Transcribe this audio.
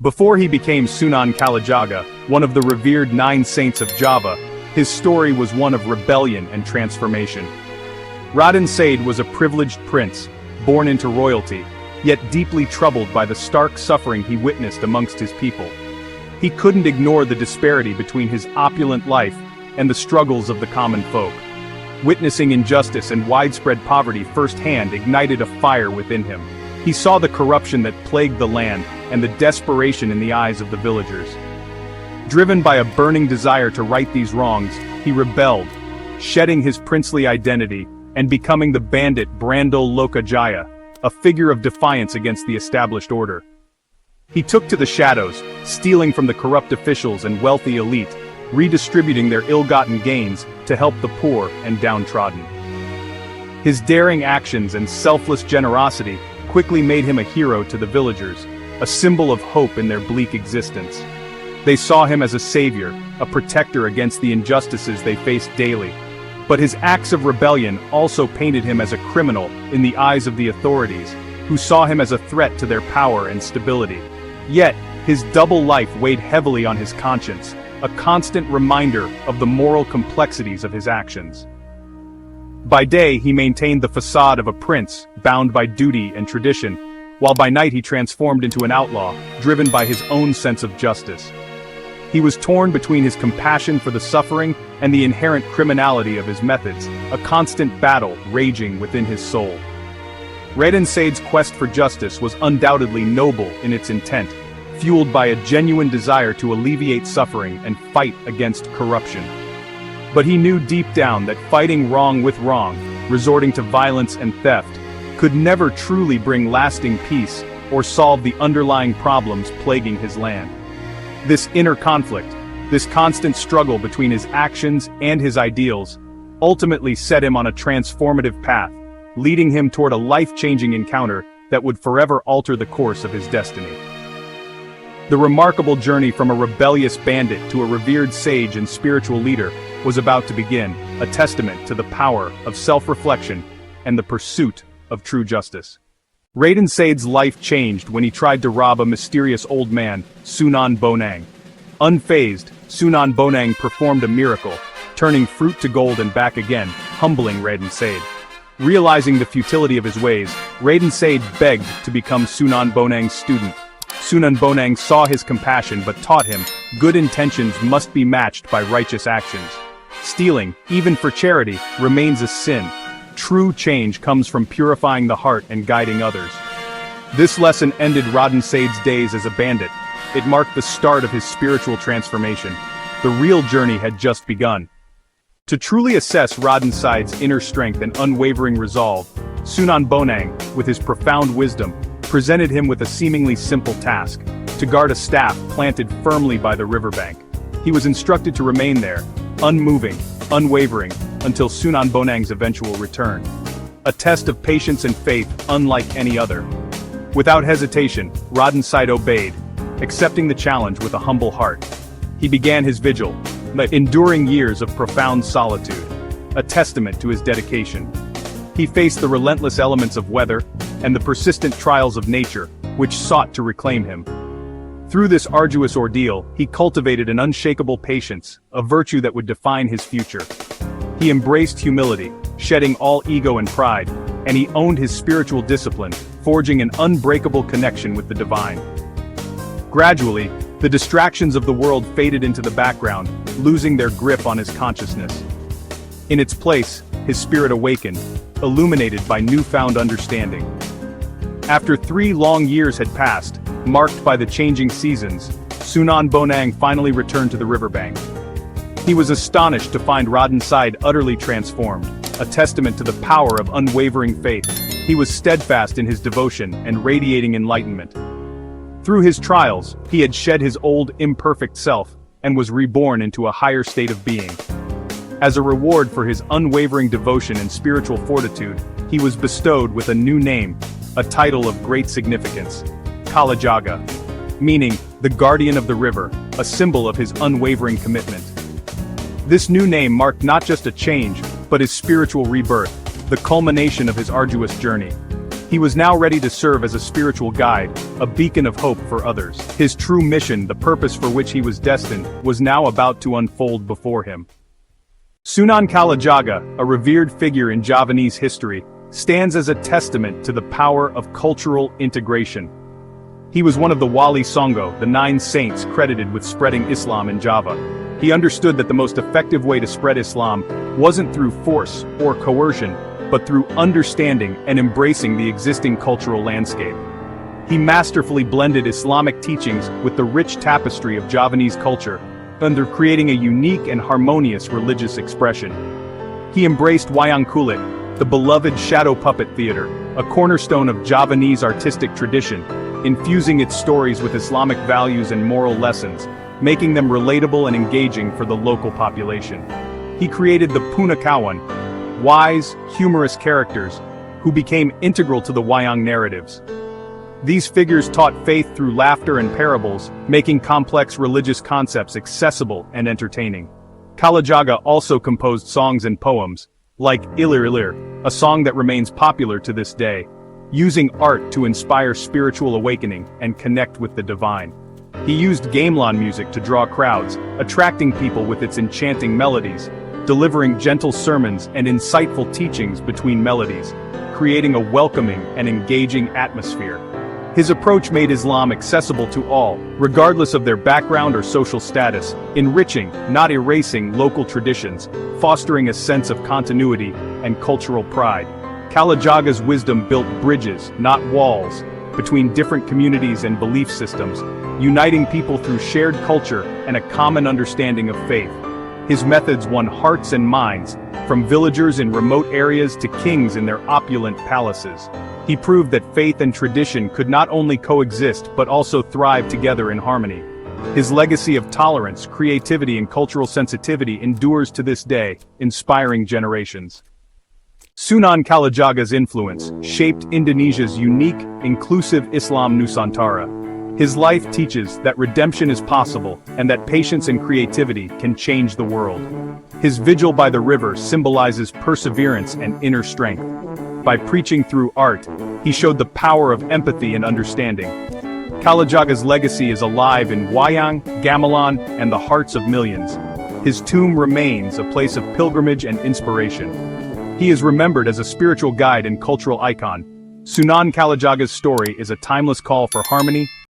Before he became Sunan Kalijaga, one of the revered 9 saints of Java, his story was one of rebellion and transformation. Raden Said was a privileged prince, born into royalty, yet deeply troubled by the stark suffering he witnessed amongst his people. He couldn't ignore the disparity between his opulent life and the struggles of the common folk. Witnessing injustice and widespread poverty firsthand ignited a fire within him. He saw the corruption that plagued the land and the desperation in the eyes of the villagers. Driven by a burning desire to right these wrongs, he rebelled, shedding his princely identity and becoming the bandit Brandal Lokajaya, a figure of defiance against the established order. He took to the shadows, stealing from the corrupt officials and wealthy elite, redistributing their ill-gotten gains to help the poor and downtrodden. His daring actions and selfless generosity quickly made him a hero to the villagers, a symbol of hope in their bleak existence. They saw him as a savior, a protector against the injustices they faced daily. But his acts of rebellion also painted him as a criminal in the eyes of the authorities, who saw him as a threat to their power and stability. Yet, his double life weighed heavily on his conscience, a constant reminder of the moral complexities of his actions. By day he maintained the facade of a prince, bound by duty and tradition, while by night he transformed into an outlaw, driven by his own sense of justice. He was torn between his compassion for the suffering and the inherent criminality of his methods, a constant battle raging within his soul. Raden Said's quest for justice was undoubtedly noble in its intent, fueled by a genuine desire to alleviate suffering and fight against corruption. But he knew deep down that fighting wrong with wrong, resorting to violence and theft, could never truly bring lasting peace or solve the underlying problems plaguing his land. This inner conflict, this constant struggle between his actions and his ideals, ultimately set him on a transformative path, leading him toward a life-changing encounter that would forever alter the course of his destiny. The remarkable journey from a rebellious bandit to a revered sage and spiritual leader was about to begin, a testament to the power of self-reflection and the pursuit of true justice. Raden Said's life changed when he tried to rob a mysterious old man, Sunan Bonang. Unfazed, Sunan Bonang performed a miracle, turning fruit to gold and back again, humbling Raden Said. Realizing the futility of his ways, Raden Said begged to become Sunan Bonang's student. Sunan Bonang saw his compassion but taught him, good intentions must be matched by righteous actions. Stealing, even for charity, remains a sin. True change comes from purifying the heart and guiding others. This lesson ended Raden Said's days as a bandit. It marked the start of his spiritual transformation. The real journey had just begun. To truly assess Raden Said's inner strength and unwavering resolve, Sunan Bonang, with his profound wisdom, presented him with a seemingly simple task: to guard a staff planted firmly by the riverbank. He was instructed to remain there, unmoving, unwavering, until Sunan Bonang's eventual return. A test of patience and faith unlike any other. Without hesitation, Raden Said obeyed, accepting the challenge with a humble heart. He began his vigil, enduring years of profound solitude, a testament to his dedication. He faced the relentless elements of weather and the persistent trials of nature, which sought to reclaim him. Through this arduous ordeal, he cultivated an unshakable patience, a virtue that would define his future. He embraced humility, shedding all ego and pride, and he owned his spiritual discipline, forging an unbreakable connection with the divine. Gradually, the distractions of the world faded into the background, losing their grip on his consciousness. In its place, his spirit awakened, illuminated by newfound understanding. After 3 long years had passed, marked by the changing seasons, Sunan Bonang finally returned to the riverbank. He was astonished to find Raden Said utterly transformed, a testament to the power of unwavering faith. He was steadfast in his devotion and radiating enlightenment. Through his trials, he had shed his old, imperfect self, and was reborn into a higher state of being. As a reward for his unwavering devotion and spiritual fortitude, he was bestowed with a new name, a title of great significance: Kalijaga, meaning the guardian of the river, a symbol of his unwavering commitment. This new name marked not just a change, but his spiritual rebirth, the culmination of his arduous journey. He was now ready to serve as a spiritual guide, a beacon of hope for others. His true mission, the purpose for which he was destined, was now about to unfold before him. Sunan Kalijaga, a revered figure in Javanese history, stands as a testament to the power of cultural integration. He was one of the Wali Songo, the 9 saints credited with spreading Islam in Java. He understood that the most effective way to spread Islam wasn't through force or coercion, but through understanding and embracing the existing cultural landscape. He masterfully blended Islamic teachings with the rich tapestry of Javanese culture, under creating a unique and harmonious religious expression. He embraced Wayang, the beloved shadow puppet theater, a cornerstone of Javanese artistic tradition, infusing its stories with Islamic values and moral lessons, making them relatable and engaging for the local population. He created the Punakawan, wise, humorous characters, who became integral to the Wayang narratives. These figures taught faith through laughter and parables, making complex religious concepts accessible and entertaining. Kalijaga also composed songs and poems, like Ilir Ilir, a song that remains popular to this day, using art to inspire spiritual awakening and connect with the divine. He used gamelan music to draw crowds, attracting people with its enchanting melodies, delivering gentle sermons and insightful teachings between melodies, creating a welcoming and engaging atmosphere. His approach made Islam accessible to all, regardless of their background or social status, enriching, not erasing, local traditions, fostering a sense of continuity and cultural pride. Kalijaga's wisdom built bridges, not walls, between different communities and belief systems, uniting people through shared culture and a common understanding of faith. His methods won hearts and minds, from villagers in remote areas to kings in their opulent palaces. He proved that faith and tradition could not only coexist but also thrive together in harmony. His legacy of tolerance, creativity and cultural sensitivity endures to this day, inspiring generations. Sunan Kalijaga's influence shaped Indonesia's unique, inclusive Islam Nusantara. His life teaches that redemption is possible and that patience and creativity can change the world. His vigil by the river symbolizes perseverance and inner strength. By preaching through art, he showed the power of empathy and understanding. Kalijaga's legacy is alive in Wayang, gamelan, and the hearts of millions. His tomb remains a place of pilgrimage and inspiration. He is remembered as a spiritual guide and cultural icon. Sunan Kalijaga's story is a timeless call for harmony,